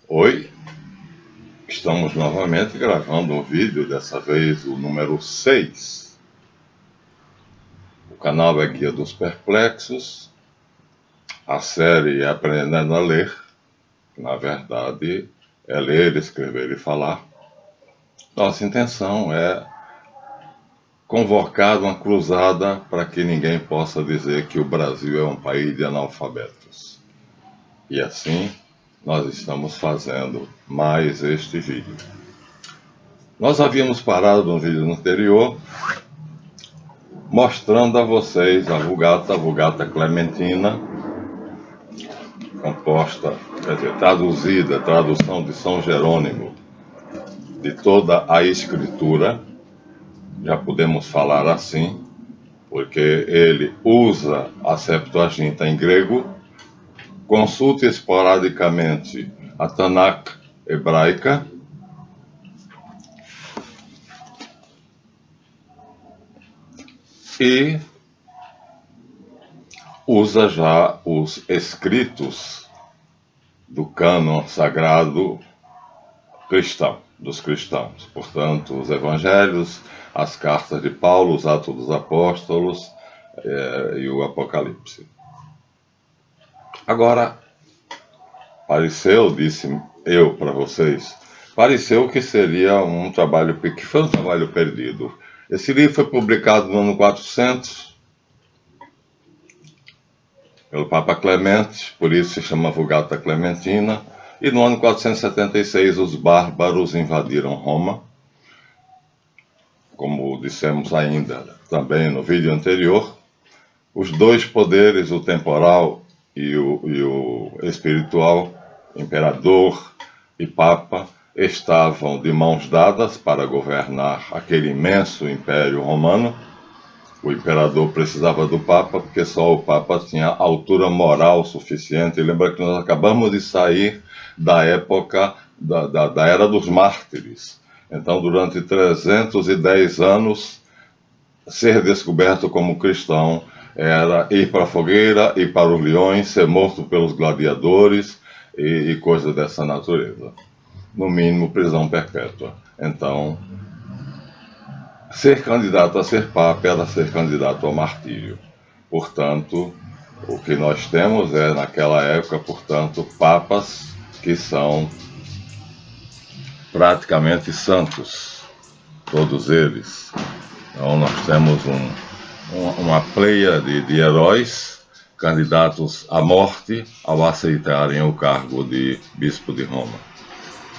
Oi, estamos novamente gravando um vídeo, dessa vez o número 6. O canal é Guia dos Perplexos, a série é Aprendendo a Ler, que na verdade é ler, escrever e falar. Nossa intenção é convocar uma cruzada para que ninguém possa dizer que o Brasil é um país de analfabetos. E assim, nós estamos fazendo mais este vídeo. Nós havíamos parado no vídeo anterior mostrando a vocês a Vulgata Clementina, composta, traduzida, tradução de São Jerônimo, de toda a escritura, já podemos falar assim, porque ele usa a Septuaginta em grego, consulta esporadicamente a Tanakh hebraica, e usa já os escritos do cânon sagrado cristão, dos cristãos. Portanto, os evangelhos, as cartas de Paulo, os Atos dos Apóstolos e o Apocalipse. Agora, disse eu para vocês, pareceu que seria um trabalho, que foi um trabalho perdido. Esse livro foi publicado no ano 400, pelo Papa Clemente, por isso se chama Vulgata Clementina, e no ano 476 os bárbaros invadiram Roma, como dissemos ainda também no vídeo anterior. Os dois poderes, o temporal e o espiritual, imperador e papa, estavam de mãos dadas para governar aquele imenso império romano. O imperador precisava do papa porque só o papa tinha altura moral suficiente. E lembra que nós acabamos de sair da época da Era dos Mártires. Então, durante 310 anos, ser descoberto como cristão era ir para a fogueira, ir para os leões, ser morto pelos gladiadores e coisas dessa natureza. No mínimo, prisão perpétua. Então, ser candidato a ser papa era ser candidato ao martírio. Portanto, o que nós temos é, naquela época, portanto, papas que são praticamente santos, todos eles. Então, nós temos uma pleia de heróis candidatos à morte ao aceitarem o cargo de bispo de Roma.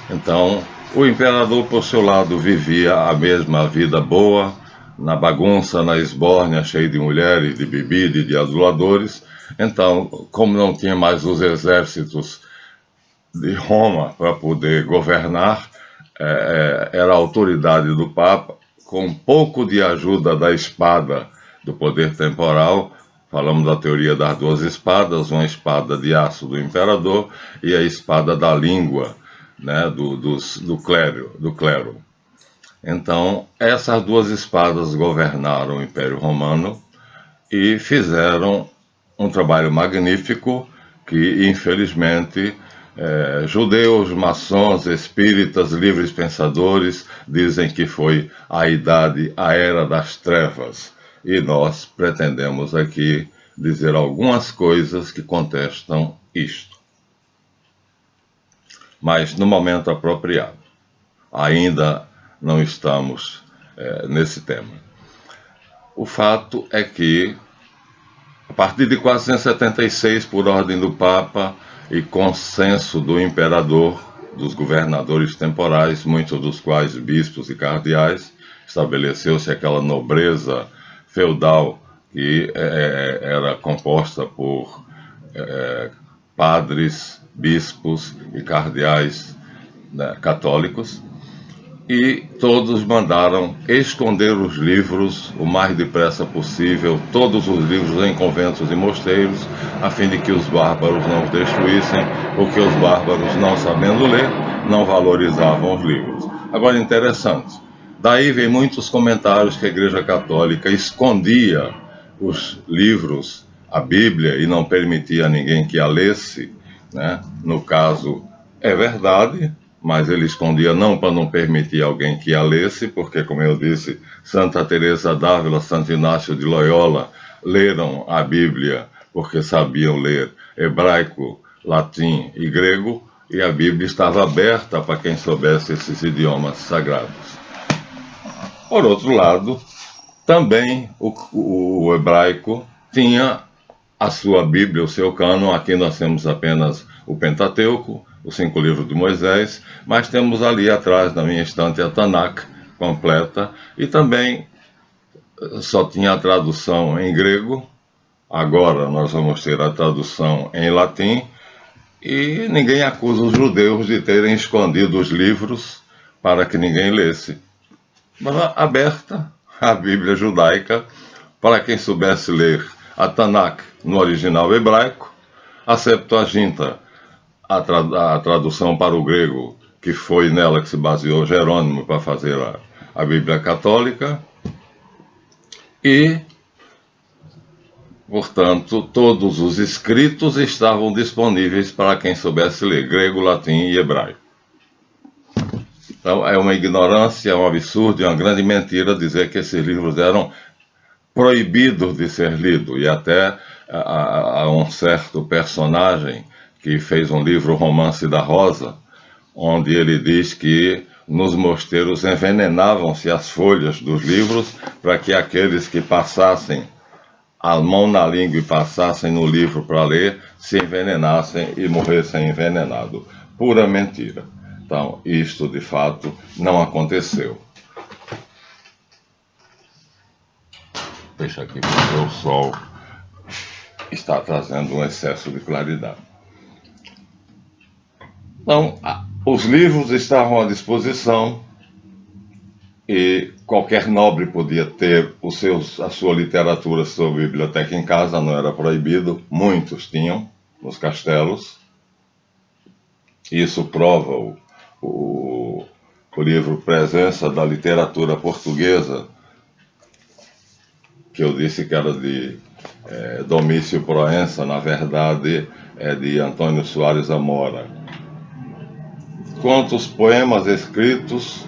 Então, o imperador, por seu lado, vivia a mesma vida boa, na bagunça, na esbórnia, cheio de mulheres, de bebida e de aduladores. Então, como não tinha mais os exércitos de Roma para poder governar, era a autoridade do Papa, com um pouco de ajuda da espada do poder temporal. Falamos da teoria das duas espadas, uma espada de aço do imperador e a espada da língua, né, do clero. Então, essas duas espadas governaram o Império Romano e fizeram um trabalho magnífico que, infelizmente, judeus, maçons, espíritas, livres pensadores dizem que foi a Era das Trevas. E nós pretendemos aqui dizer algumas coisas que contestam isto. Mas no momento apropriado. Ainda não estamos nesse tema. O fato é que, a partir de 476, por ordem do Papa e consenso do imperador, dos governadores temporais, muitos dos quais bispos e cardeais, estabeleceu-se aquela nobreza feudal que era composta por padres, bispos e cardeais, né, católicos, e todos mandaram esconder os livros o mais depressa possível, todos os livros em conventos e mosteiros, a fim de que os bárbaros não os destruíssem, porque os bárbaros, não sabendo ler, não valorizavam os livros. Agora, interessante, daí vem muitos comentários que a Igreja Católica escondia os livros, a Bíblia, e não permitia a ninguém que a lesse, né? No caso É verdade, mas ele escondia não para não permitir alguém que a lesse, porque, como eu disse, Santa Teresa d'Ávila, Santo Inácio de Loyola leram a Bíblia porque sabiam ler hebraico, latim e grego, e a Bíblia estava aberta para quem soubesse esses idiomas sagrados. Por outro lado, também o hebraico tinha a sua Bíblia, o seu cânon. Aqui nós temos apenas o Pentateuco, os 5 livros de Moisés, mas temos ali atrás, na minha estante, a Tanakh completa, e também só tinha a tradução em grego. Agora nós vamos ter a tradução em latim, e ninguém acusa os judeus de terem escondido os livros para que ninguém lesse. Mas aberta a Bíblia judaica para quem soubesse ler a Tanakh no original hebraico, a Septuaginta, a tradução para o grego, que foi nela que se baseou Jerônimo para fazer a Bíblia católica, e, portanto, todos os escritos estavam disponíveis para quem soubesse ler grego, latim e hebraico. Então, é uma ignorância, é um absurdo e uma grande mentira dizer que esses livros eram proibidos de ser lidos. E até há um certo personagem que fez um livro, Romance da Rosa, onde ele diz que nos mosteiros envenenavam-se as folhas dos livros para que aqueles que passassem a mão na língua e passassem no livro para ler se envenenassem e morressem envenenados. Pura mentira. Então, isto de fato não aconteceu. Deixa aqui porque o sol está trazendo um excesso de claridade. Então, os livros estavam à disposição e qualquer nobre podia ter a sua literatura, sua biblioteca em casa, não era proibido. Muitos tinham nos castelos. Isso prova o livro Presença da Literatura Portuguesa, que eu disse que era de Domício Proença, na verdade é de Antônio Soares Amora. Quanto aos poemas escritos,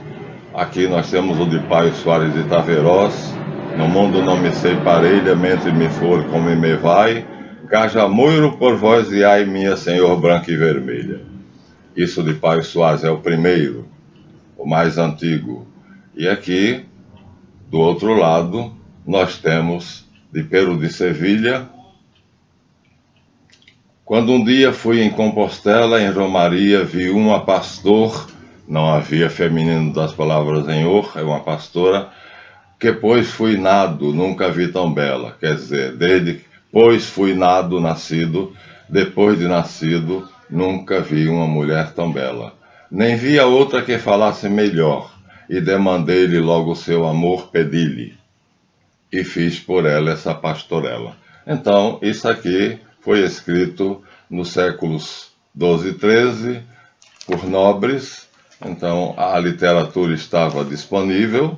aqui nós temos o de Paio Soares de Taverós, No mundo não me sei parelha, mente me for como me vai, Cajamoiro por voz e ai minha senhor branca e vermelha. Isso de Paio Soares é o primeiro, o mais antigo. E aqui, do outro lado, nós temos de Pero de Sevilha. Quando um dia fui em Compostela, em Romaria, vi uma pastor, não havia feminino das palavras em or, é uma pastora, que pois fui nado, nunca vi tão bela. Quer dizer, pois fui nado, nascido, depois de nascido, nunca vi uma mulher tão bela. Nem vi a outra que falasse melhor, e demandei-lhe logo o seu amor, pedi-lhe, e fiz por ela essa pastorela. Então, isso aqui foi escrito nos séculos XII e XIII por nobres. Então, a literatura estava disponível.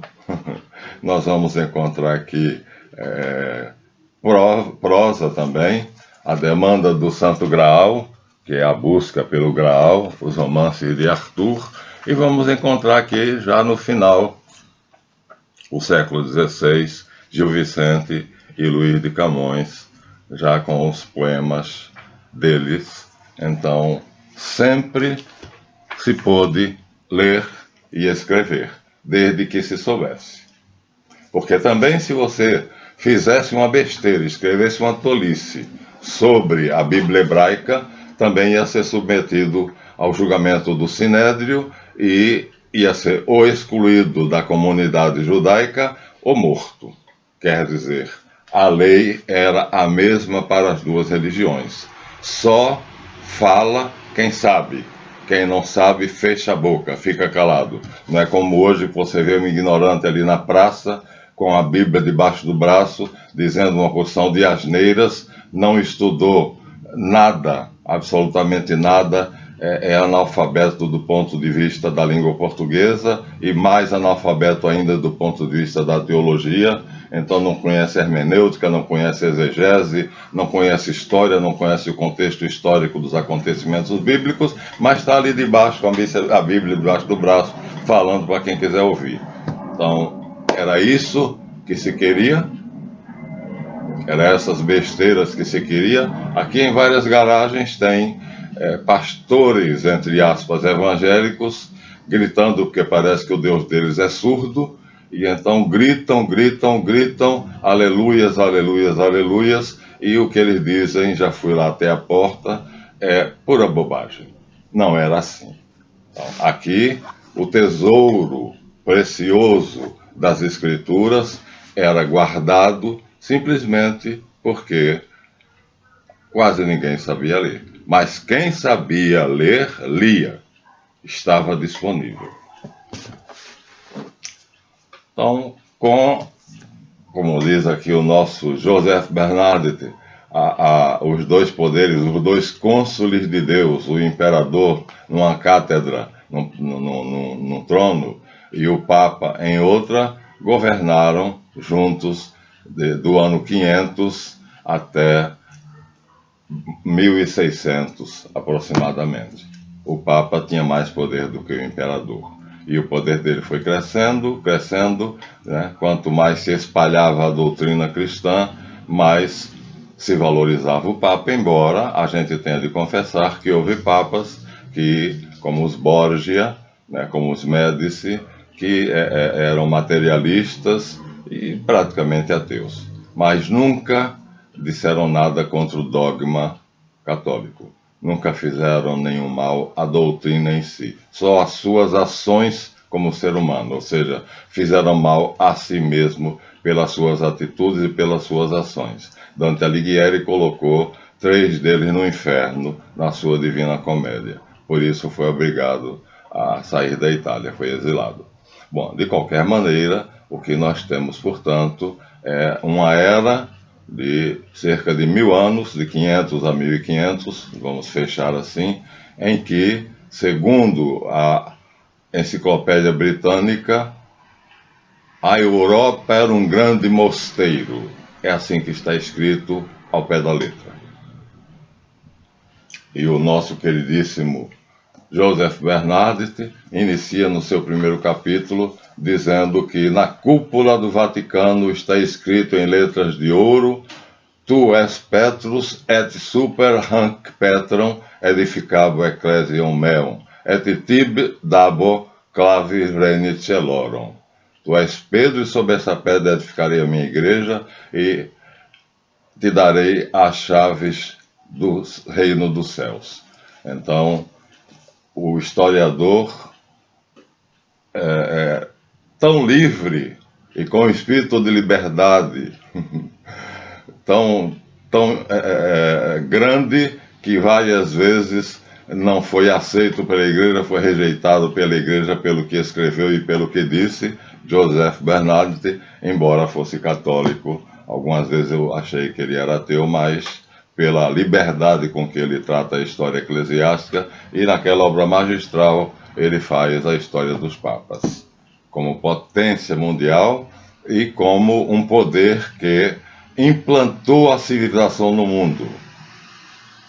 Nós vamos encontrar aqui prosa também, a demanda do Santo Graal, que é a busca pelo Graal, os romances de Arthur, e vamos encontrar aqui, já no final, o século XVI, Gil Vicente e Luís de Camões, já com os poemas deles. Então, sempre se pôde ler e escrever, desde que se soubesse. Porque também, se você fizesse uma besteira, escrevesse uma tolice sobre a Bíblia hebraica, também ia ser submetido ao julgamento do Sinédrio e ia ser ou excluído da comunidade judaica ou morto. Quer dizer, a lei era a mesma para as duas religiões. Só fala quem sabe. Quem não sabe, fecha a boca, fica calado. Não é como hoje que você vê um ignorante ali na praça, com a Bíblia debaixo do braço, dizendo uma porção de asneiras, não estudou nada, absolutamente nada, é analfabeto do ponto de vista da língua portuguesa e mais analfabeto ainda do ponto de vista da teologia. Então não conhece hermenêutica, não conhece exegese, não conhece história, não conhece o contexto histórico dos acontecimentos bíblicos, mas está ali debaixo com a Bíblia debaixo do braço, falando para quem quiser ouvir. Então, era isso que se queria, eram essas besteiras que se queria. Aqui em várias garagens tem pastores, entre aspas, evangélicos, gritando, porque parece que o Deus deles é surdo, e então gritam, gritam, gritam, aleluias, aleluias, aleluias, e o que eles dizem, já fui lá até a porta, é pura bobagem. Não era assim. Então, aqui, o tesouro precioso das Escrituras era guardado simplesmente porque quase ninguém sabia ler. Mas quem sabia ler, lia. Estava disponível. Então, como diz aqui o nosso Joseph Bernardet, os dois poderes, os dois cônsules de Deus, o imperador numa cátedra, num trono, e o Papa em outra, governaram juntos do ano 500 até 1600 aproximadamente. O Papa tinha mais poder do que o imperador. E o poder dele foi crescendo, crescendo, né? Quanto mais se espalhava a doutrina cristã, mais se valorizava o Papa, embora a gente tenha de confessar que houve papas que, como os Borgia, né, como os Médici, que eram materialistas e praticamente ateus. Mas nunca disseram nada contra o dogma católico. Nunca fizeram nenhum mal à doutrina em si. Só as suas ações como ser humano, ou seja, fizeram mal a si mesmo pelas suas atitudes e pelas suas ações. Dante Alighieri colocou 3 deles no inferno na sua Divina Comédia. Por isso foi obrigado a sair da Itália, foi exilado. Bom, de qualquer maneira, o que nós temos, portanto, é uma era de cerca de 1000 anos, de 500 a 1500, vamos fechar assim, em que, segundo a Enciclopédia Britânica, a Europa era um grande mosteiro. É assim que está escrito ao pé da letra. E o nosso queridíssimo Joseph Bernardet inicia no seu primeiro capítulo dizendo que na cúpula do Vaticano está escrito em letras de ouro: Tu es Petrus et super hanc Petram edificabo ecclesiam meum, et tib dabo clavi renit celorum. Tu és Pedro, e sobre essa pedra edificarei a minha igreja, e te darei as chaves do reino dos céus. Então, o historiador tão livre e com espírito de liberdade, tão grande, que várias vezes não foi aceito pela igreja, foi rejeitado pela igreja pelo que escreveu e pelo que disse. Joseph Bernardet, embora fosse católico, algumas vezes eu achei que ele era ateu, mas pela liberdade com que ele trata a história eclesiástica, e naquela obra magistral ele faz a história dos papas como potência mundial e como um poder que implantou a civilização no mundo.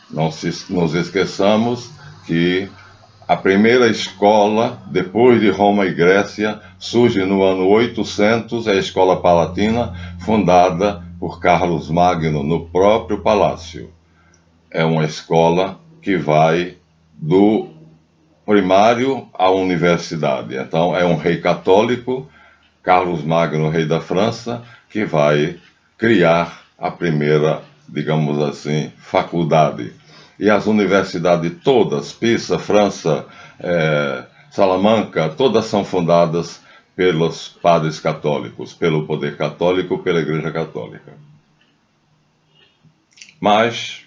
Não nos esqueçamos que a primeira escola, depois de Roma e Grécia, surge no ano 800, é a Escola Palatina, fundada por Carlos Magno no próprio palácio. É uma escola que vai do primário à universidade. Então, é um rei católico, Carlos Magno, rei da França, que vai criar a primeira, digamos assim, faculdade. E as universidades todas, Pisa, França, Salamanca, todas são fundadas pelos padres católicos, pelo poder católico, pela Igreja Católica. Mas,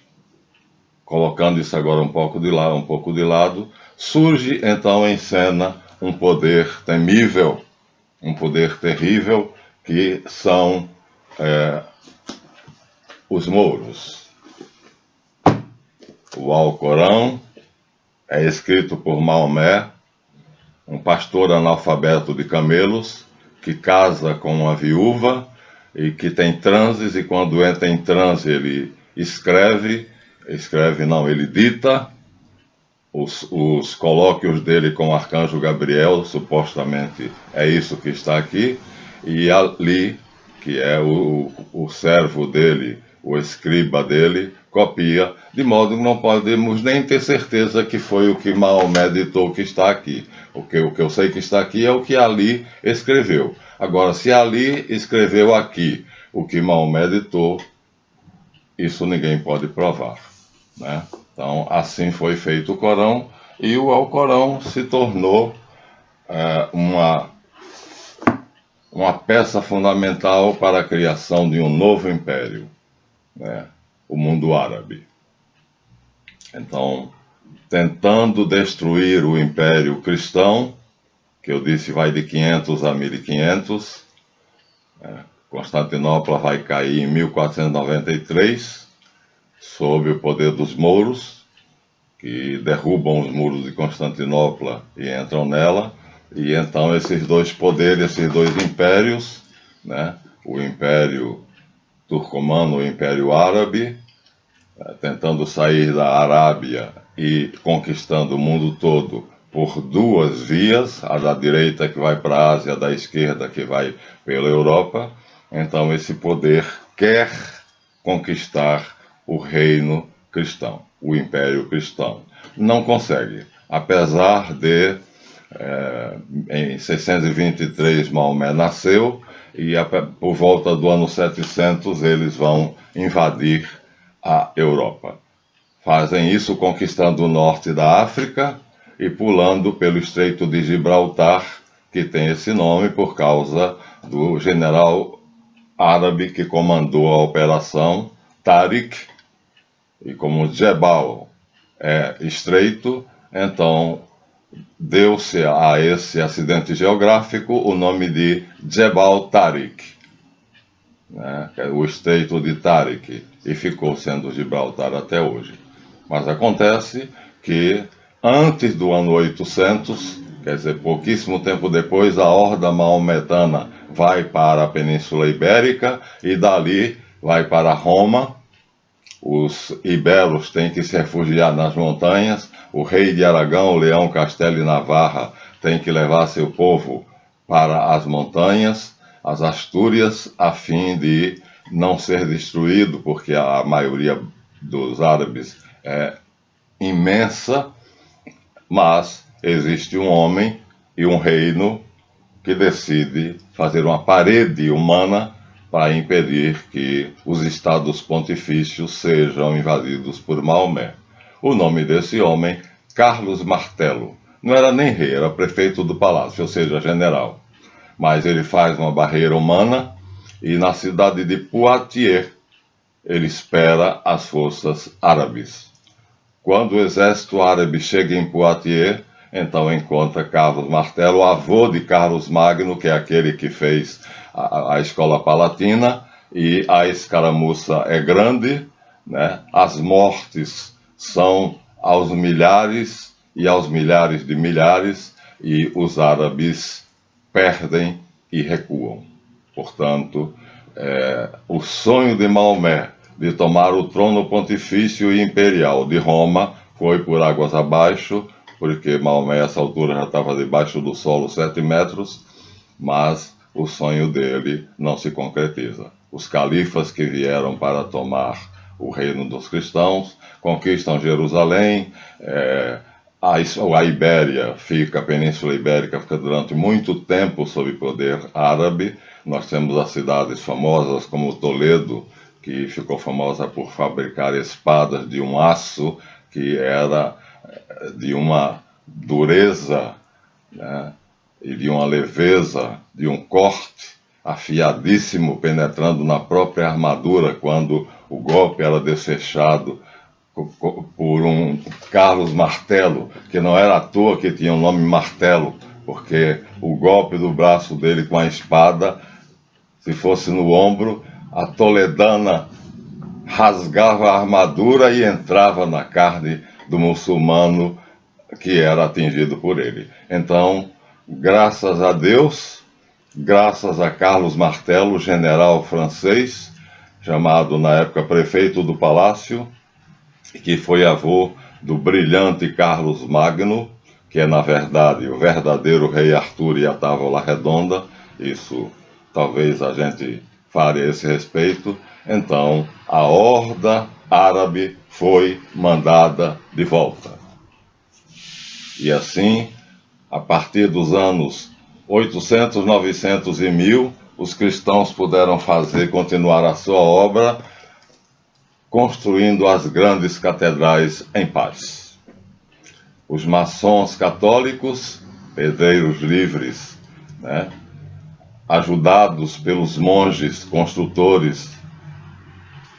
colocando isso agora um pouco de lado, surge então em cena um poder temível, um poder terrível, que são os mouros. O Alcorão é escrito por Maomé, um pastor analfabeto de camelos, que casa com uma viúva e que tem transes, e quando entra em transe ele ele dita os colóquios dele com o arcanjo Gabriel, supostamente é isso que está aqui, e ali, que é o servo dele, o escriba dele, copia, de modo que não podemos nem ter certeza que foi o que Maomé ditou que está aqui. O que eu sei que está aqui é o que Ali escreveu. Agora, se Ali escreveu aqui o que Maomé ditou, isso ninguém pode provar, né? Então, assim foi feito o Corão, e o Alcorão se tornou uma peça fundamental para a criação de um novo império, né? O mundo árabe. Então, tentando destruir o império cristão, que eu disse vai de 500 a 1500, Constantinopla vai cair em 1493, sob o poder dos mouros, que derrubam os muros de Constantinopla e entram nela, e então esses dois poderes, esses dois impérios, né, o Império Turcomano, o Império Árabe, tentando sair da Arábia e conquistando o mundo todo por duas vias, a da direita que vai para a Ásia, a da esquerda que vai pela Europa. Então esse poder quer conquistar o reino cristão, o império cristão. Não consegue, apesar de em 623 Maomé nasceu, e por volta do ano 700 eles vão invadir a Europa. Fazem isso conquistando o norte da África e pulando pelo Estreito de Gibraltar, que tem esse nome por causa do general árabe que comandou a operação, Tariq, e como Jebal é estreito, então deu-se a esse acidente geográfico o nome de Jebal Tariq, né? O Estreito de Tariq, e ficou sendo Gibraltar até hoje. Mas acontece que antes do ano 800, quer dizer, pouquíssimo tempo depois, a horda maometana vai para a Península Ibérica e dali vai para Roma. Os iberos têm que se refugiar nas montanhas, o rei de Aragão, Leão, Castelo e Navarra, tem que levar seu povo para as montanhas, as Astúrias, a fim de não ser destruído, porque a maioria dos árabes é imensa, mas existe um homem e um reino que decide fazer uma parede humana para impedir que os estados pontifícios sejam invadidos por Maomé. O nome desse homem, Carlos Martelo. Não era nem rei, era prefeito do palácio, ou seja, general. Mas ele faz uma barreira humana e na cidade de Poitiers ele espera as forças árabes. Quando o exército árabe chega em Poitiers, então encontra Carlos Martelo, avô de Carlos Magno, que é aquele que fez a Escola Palatina, e a escaramuça é grande, né? As mortes são aos milhares e aos milhares de milhares, e os árabes perdem e recuam. Portanto, o sonho de Maomé de tomar o trono pontifício e imperial de Roma foi por águas abaixo, porque Maomé, a essa altura, já estava debaixo do solo 7 metros, mas o sonho dele não se concretiza. Os califas que vieram para tomar o reino dos cristãos conquistam Jerusalém, a Ibéria fica, a Península Ibérica fica durante muito tempo sob poder árabe. Nós temos as cidades famosas como Toledo, que ficou famosa por fabricar espadas de um aço que era de uma dureza, né, e de uma leveza, de um corte afiadíssimo, penetrando na própria armadura quando o golpe era desfechado por um Carlos Martelo, que não era à toa que tinha o nome Martelo, porque o golpe do braço dele com a espada, se fosse no ombro, a toledana rasgava a armadura e entrava na carne do muçulmano que era atingido por ele. Então, graças a Deus, graças a Carlos Martel, general francês, chamado na época prefeito do palácio, que foi avô do brilhante Carlos Magno, que é na verdade o verdadeiro rei Arthur e a Távola Redonda. Isso talvez a gente fale a esse respeito. Então a horda árabe foi mandada de volta. E assim, a partir dos anos 800, 900 e 1000, os cristãos puderam continuar a sua obra, construindo as grandes catedrais em paz. Os maçons católicos, pedreiros livres, né, ajudados pelos monges construtores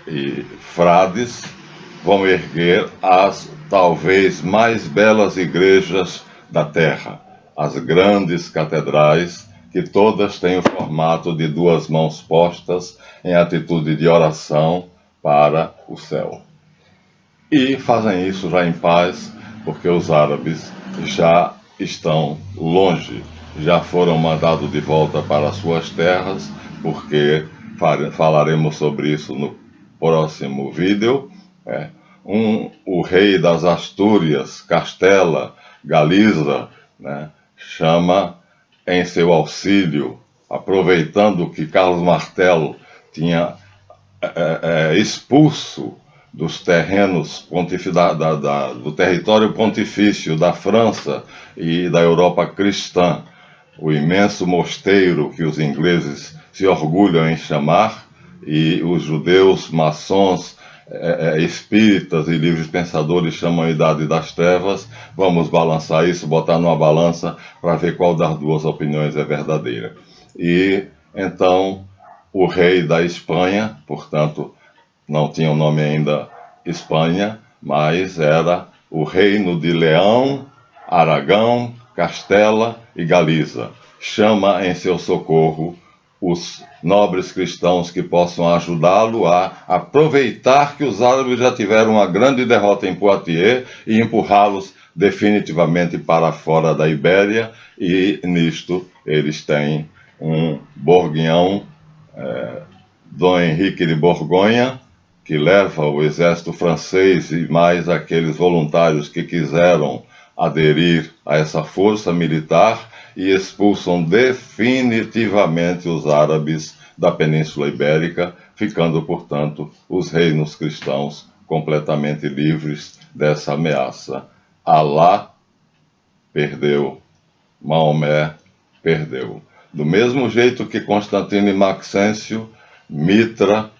e frades, vão erguer as talvez mais belas igrejas da terra, as grandes catedrais, que todas têm o formato de duas mãos postas em atitude de oração para o céu. E fazem isso já em paz, porque os árabes já estão longe, já foram mandados de volta para suas terras, porque falaremos sobre isso no próximo vídeo. O rei das Astúrias, Castela, Galiza, né, chama em seu auxílio, aproveitando que Carlos Martel tinha expulso dos terrenos do território pontifício da França e da Europa cristã, o imenso mosteiro que os ingleses se orgulham em chamar, e os judeus, maçons, espíritas e livres pensadores chamam a Idade das Trevas. Vamos balançar isso, botar numa balança para ver qual das duas opiniões é verdadeira. E então o rei da Espanha, portanto, não tinha o nome ainda Espanha, mas era o reino de Leão, Aragão, Castela e Galiza. Chama em seu socorro os nobres cristãos que possam ajudá-lo a aproveitar que os árabes já tiveram uma grande derrota em Poitiers e empurrá-los definitivamente para fora da Ibéria, e nisto eles têm um Borguignon, Dom Henrique de Borgonha, que leva o exército francês e mais aqueles voluntários que quiseram aderir a essa força militar, e expulsam definitivamente os árabes da Península Ibérica, ficando, portanto, os reinos cristãos completamente livres dessa ameaça. Alá perdeu, Maomé perdeu. Do mesmo jeito que Constantino e Maxêncio, Mitra,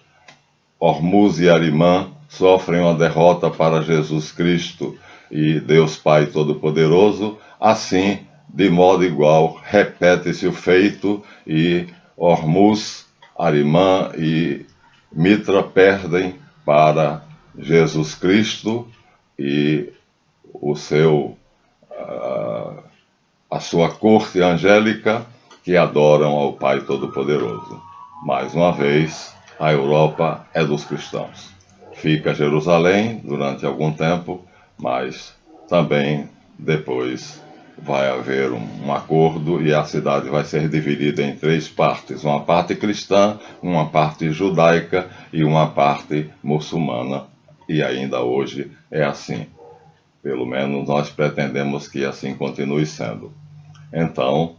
Hormuz e Arimã sofrem uma derrota para Jesus Cristo e Deus Pai Todo-Poderoso, assim, de modo igual, repete-se o feito, e Hormuz, Arimã e Mitra perdem para Jesus Cristo e a sua corte angélica, que adoram ao Pai Todo-Poderoso. Mais uma vez, a Europa é dos cristãos. Fica Jerusalém durante algum tempo, mas também depois vai haver um acordo e a cidade vai ser dividida em 3 partes. Uma parte cristã, uma parte judaica e uma parte muçulmana. E ainda hoje é assim. Pelo menos nós pretendemos que assim continue sendo. Então,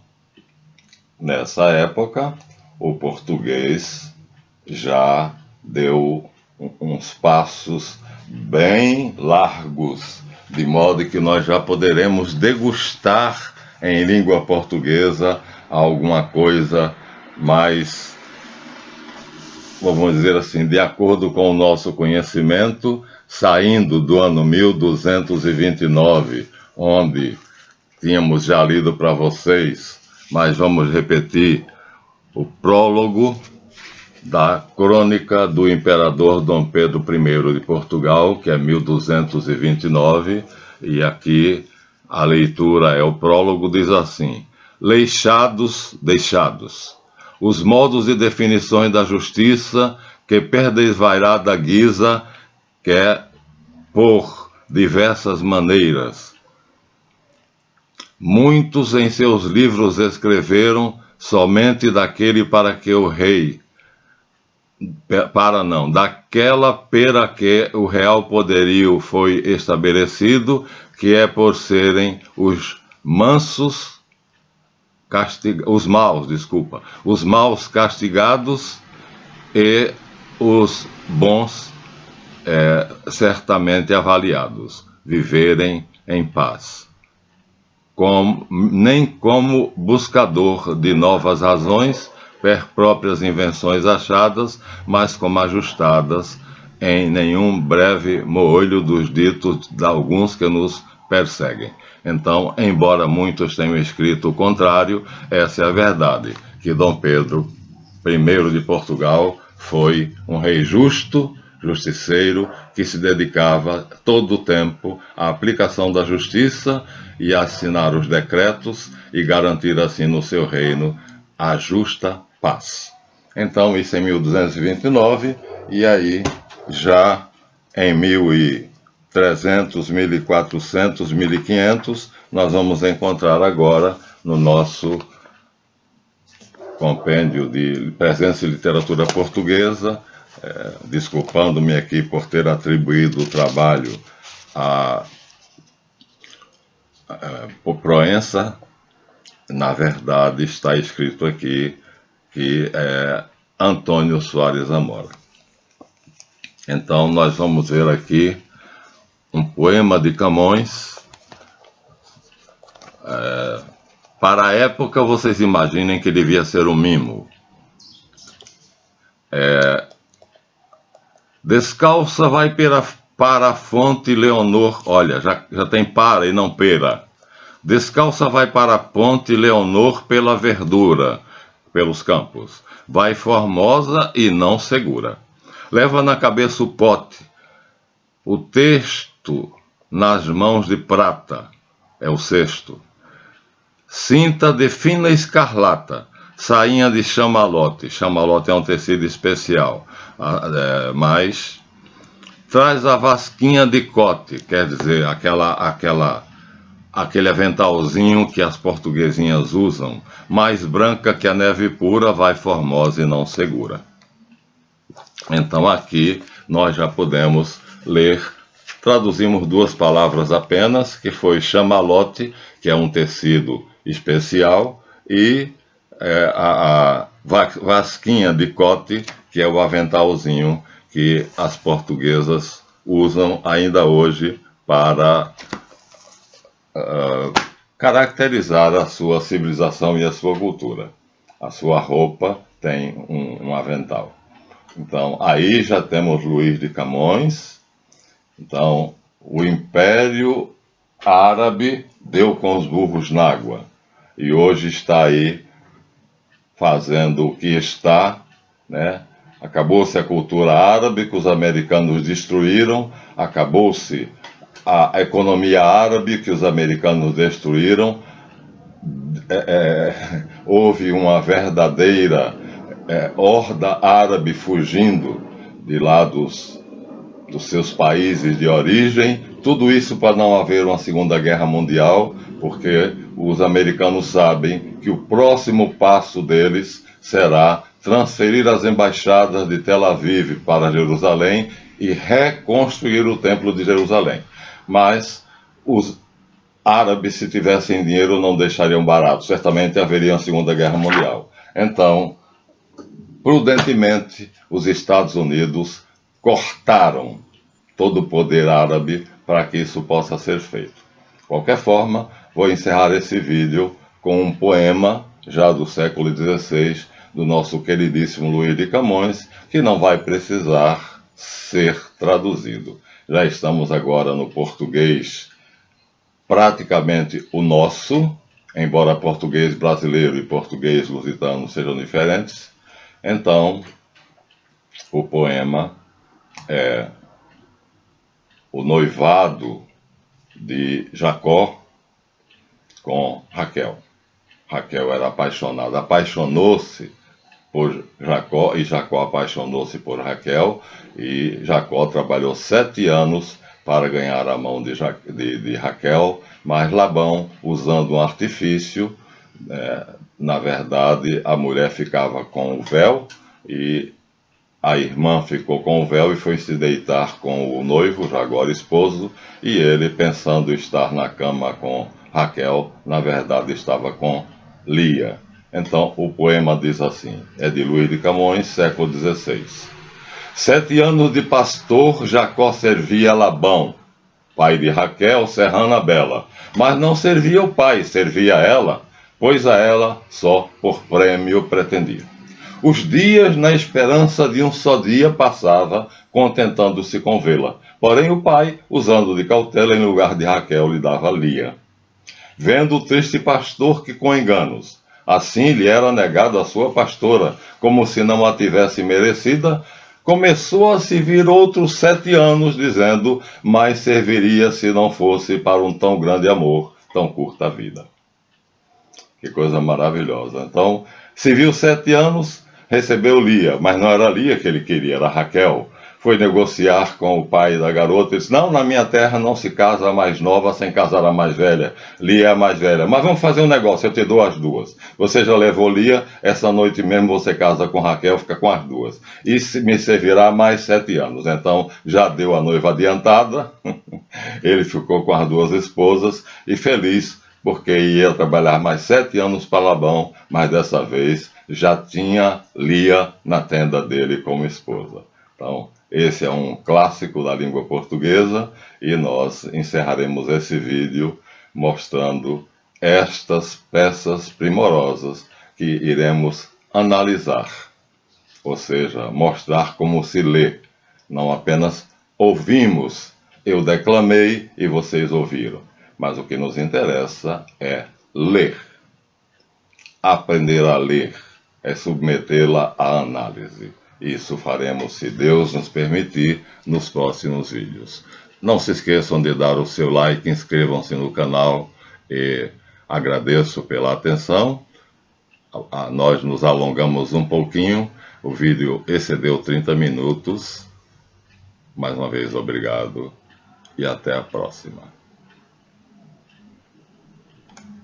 nessa época, o português já deu uns passos bem largos, de modo que nós já poderemos degustar em língua portuguesa alguma coisa mais, vamos dizer assim, de acordo com o nosso conhecimento, saindo do ano 1229, onde tínhamos já lido para vocês, mas vamos repetir, o prólogo da crônica do imperador Dom Pedro I de Portugal, que é 1229, e aqui a leitura é o prólogo, diz assim: deixados, os modos e definições da justiça que perdesvairada guisa quer por diversas maneiras, Muitos em seus livros escreveram somente daquele para que o rei, daquela pera que o real poderio foi estabelecido, que é por serem os mansos, os maus castigados e os bons certamente avaliados, viverem em paz. Nem como buscador de novas razões, per próprias invenções achadas, mas como ajustadas em nenhum breve moolho dos ditos de alguns que nos perseguem. Então, embora muitos tenham escrito o contrário, essa é a verdade, que Dom Pedro I de Portugal foi um rei justo, justiceiro, que se dedicava todo o tempo à aplicação da justiça e a assinar os decretos e garantir assim no seu reino a justa paz. Então, isso em 1229, e aí já em 1300, 1400, 1500, nós vamos encontrar agora no nosso compêndio de Presença e Literatura Portuguesa, desculpando-me aqui por ter atribuído o trabalho a Proença, na verdade está escrito aqui que é Antônio Soares Amora. Então nós vamos ver aqui um poema de Camões. Para a época, vocês imaginem que devia ser um mimo. Descalça vai para a fonte Leonor. Olha, já tem para e não pera. Descalça vai para a ponte Leonor pela verdura, pelos campos. Vai formosa e não segura. Leva na cabeça o pote, o texto nas mãos de prata, é o cesto. Cinta de fina escarlata, sainha de chamalote. Chamalote é um tecido especial, mas traz a vasquinha de cote, quer dizer, aquele aventalzinho que as portuguesinhas usam, mais branca que a neve pura, vai formosa e não segura. Então aqui nós já podemos ler, traduzimos duas palavras apenas, que foi chamalote, que é um tecido especial, e a vasquinha de cote, que é o aventalzinho que as portuguesas usam ainda hoje para caracterizar a sua civilização e a sua cultura. A sua roupa tem um avental. Então, aí já temos Luís de Camões. Então, o Império Árabe deu com os burros na água. E hoje está aí fazendo o que está, né? Acabou-se a cultura árabe que os americanos destruíram, acabou-se a economia árabe que os americanos destruíram. Houve uma verdadeira horda árabe fugindo de lá dos seus países de origem, tudo isso para não haver uma Segunda Guerra Mundial, porque os americanos sabem que o próximo passo deles será transferir as embaixadas de Tel Aviv para Jerusalém e reconstruir o Templo de Jerusalém. Mas os árabes, se tivessem dinheiro, não deixariam barato, certamente haveria uma Segunda Guerra Mundial. Então, prudentemente, os Estados Unidos cortaram todo o poder árabe para que isso possa ser feito. De qualquer forma, vou encerrar esse vídeo com um poema, já do século XVI, do nosso queridíssimo Luís de Camões, que não vai precisar ser traduzido. Já estamos agora no português praticamente o nosso, embora português brasileiro e português lusitano sejam diferentes. Então, o poema é o noivado de Jacó com Raquel. Raquel era apaixonada, apaixonou-se por Jacó e Jacó apaixonou-se por Raquel, e Jacó trabalhou 7 anos para ganhar a mão de Raquel, mas Labão, usando um artifício, na verdade, a mulher ficava com o véu e a irmã ficou com o véu e foi se deitar com o noivo, já agora esposo, e ele, pensando estar na cama com Raquel, na verdade estava com Lia. Então o poema diz assim, é de Luís de Camões, século XVI. 7 anos de pastor Jacó servia Labão, pai de Raquel, serrana bela, mas não servia o pai, servia ela, pois a ela só por prêmio pretendia. Os dias, na esperança de um só dia, passava, contentando-se com vê-la. Porém o pai, usando de cautela, em lugar de Raquel, lhe dava Lia. Vendo o triste pastor que com enganos, assim lhe era negada a sua pastora, como se não a tivesse merecida, começou a se vir outros 7 anos, dizendo, mais serviria se não fosse para um tão grande amor, tão curta a vida. Que coisa maravilhosa. Então, se viu 7 anos, recebeu Lia, mas não era Lia que ele queria, era Raquel. Foi negociar com o pai da garota e disse, não, na minha terra não se casa a mais nova sem casar a mais velha. Lia é a mais velha. Mas vamos fazer um negócio, eu te dou as duas. Você já levou Lia, essa noite mesmo você casa com Raquel, fica com as duas. E me servirá mais 7 anos. Então, já deu a noiva adiantada, ele ficou com as 2 esposas e feliz, porque ia trabalhar mais 7 anos para Labão, mas dessa vez já tinha Lia na tenda dele como esposa. Então, esse é um clássico da língua portuguesa e nós encerraremos esse vídeo mostrando estas peças primorosas que iremos analisar, ou seja, mostrar como se lê, não apenas ouvimos, eu declamei e vocês ouviram, mas o que nos interessa é ler. Aprender a ler é submetê-la à análise. Isso faremos, se Deus nos permitir, nos próximos vídeos. Não se esqueçam de dar o seu like, inscrevam-se no canal e agradeço pela atenção. Nós nos alongamos um pouquinho, o vídeo excedeu 30 minutos. Mais uma vez, obrigado e até a próxima.